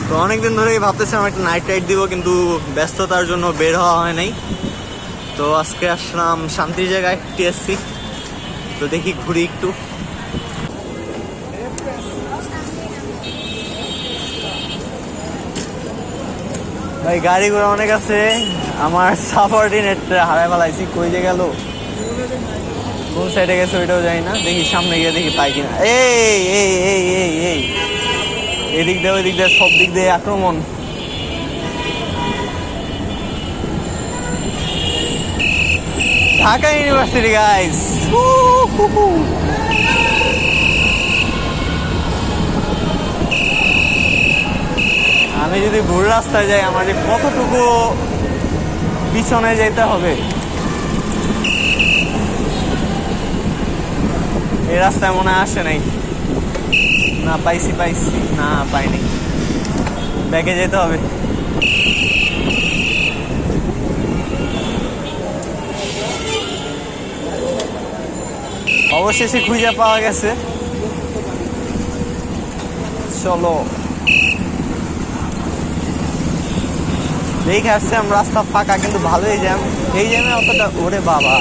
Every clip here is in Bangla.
তো অনেকদিন ধরেই ভাবতেছিলাম একটা নাইট রাইড দিব, কিন্তু ব্যস্ততার জন্য বের হওয়া হয় নাই। তো আজকে আসলাম শান্তির জায়গায় টিএসসি। তো দেখি ঘুরি একটু। ভাই গাড়ি ঘোড়া অনেক আছে। আমার সাবঅর্ডিনেট হারাই ফেলাইছি, কই যে গেল, কোন সাইডে গেছে ওইটাও জানি না। দেখি সামনে গিয়ে দেখি পাই কিনা। এই এই এই এই এই এদিক দিয়ে ওই দিক দিয়ে সব দিক দিয়ে আক্রমণ। Dhaka university guys. আমি যদি ভুল রাস্তায় যাই, আমার যে কতটুকু পিছনে যেতে হবে। এই রাস্তায় মনে আসে নাই, না পাইছি না পাইনি, ব্যাকে যেতে হবে। অবশেষে খুঁজে পাওয়া গেছে। চলো দেখে আসছিলাম রাস্তা ফাঁকা, কিন্তু ভালোই জ্যাম। এই জ্যামে অতটা, ওরে বাবা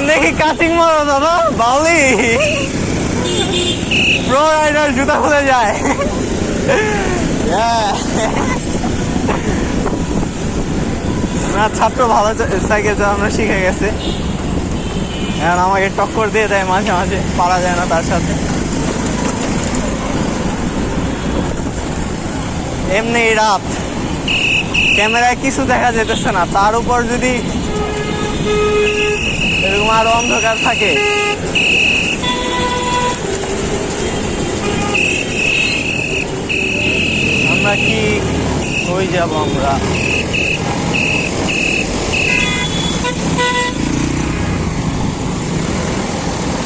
দেখি কাটিং মারো দাদা, বাউলি প্রো রাইডার জুতা খুলে যায়। না ছাত্র ভালো সাইকেল চালানো শিখে গেছে, এখন আমাকে টক্কর দিয়ে দেয় মাঝে মাঝে, পারা যায় না তার সাথে। এমনি রাত, ক্যামেরায় কিছু দেখা যেতেছে না, তার উপর যদি এরকম আরো অন্ধকার থাকে। আমরা কি কই যাব? আমরা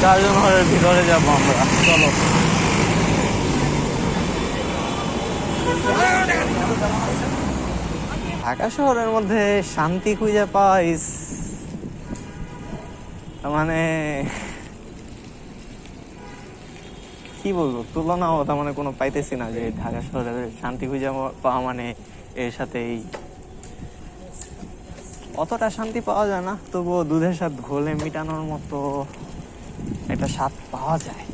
চারজন ঘরের ভিতরে যাব আমরা। চলো ঢাকা শহরের মধ্যে শান্তি খুঁজে পাওয়া মানে কি বলবো, তুলনা তার মানে কোনো পাইতেছি না। যে ঢাকা শহরের শান্তি খুঁজে পাওয়া মানে এর সাথে অতটা শান্তি পাওয়া যায় না, তবুও দুধের সাথে ঘোলে মিটানোর মতো একটা স্বাদ পাওয়া যায়।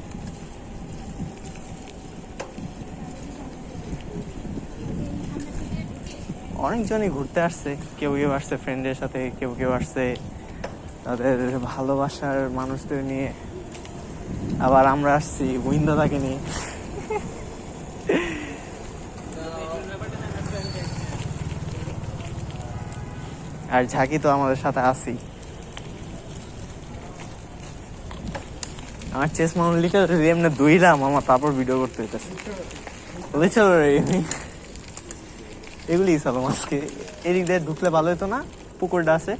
অনেকজনই ঘুরতে আসছে, কেউ কেউ আসছে ফ্রেন্ডের সাথে, কেউ কেউ আসছে তাদের ভালোবাসার মানুষদের নিয়ে, আবার আমরা আসছি উইন্দাদাকে নিয়ে। আর ঝাঁকি তো আমাদের সাথে আছি। আমার চেস মাউন্টলিটা এমনি দুইলাম আমার, তারপর ভিডিও করতে হইতেছে। বুঝেছো, এগুলি চলো আজকে এদিক দিয়ে ঢুকলে ভালো হতো না? পুকুরটা আছে।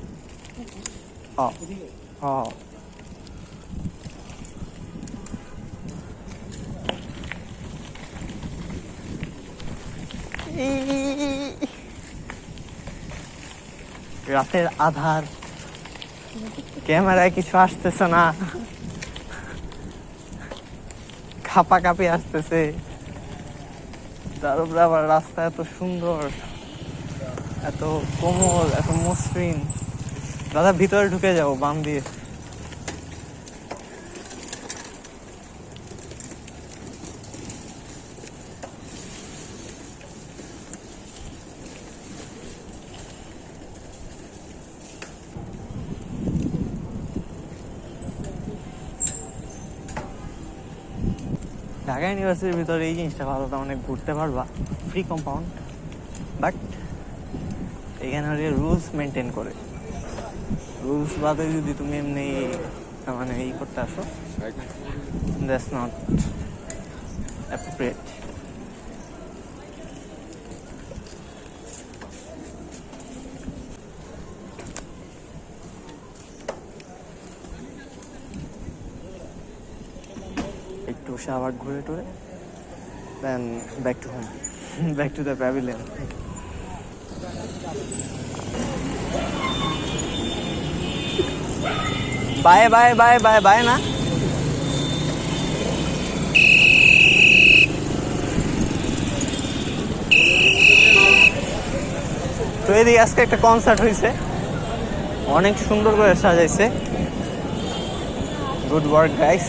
রাতের আধার, ক্যামেরায় কিছু আসতেছে না, কাঁপি আসতেছে, তার উপরে আবার রাস্তা এত সুন্দর, এত কোমল, এত মসৃণ। দাদা ভিতরে ঢুকে যাও বাম দিয়ে। ঢাকা ইউনিভার্সিটির ভিতরে এই জিনিসটা ভালো, তার মানে ঘুরতে পারবা, ফ্রি কম্পাউন্ড, বাট এখানে রুলস মেনটেন করে। রুলস বাদে যদি তুমি এমনি মানে এই করতে আসো, দ্যাটস নট অ্যাপ্রোপ্রিয়েট। একটু শাহবাগ ঘুরে টুরে, then back to home, back to the pavilion. Bye bye bye bye bye না। এদিকে আজকে একটা কনসার্ট হয়েছে, অনেক সুন্দর করে সাজাইছে। Good work guys.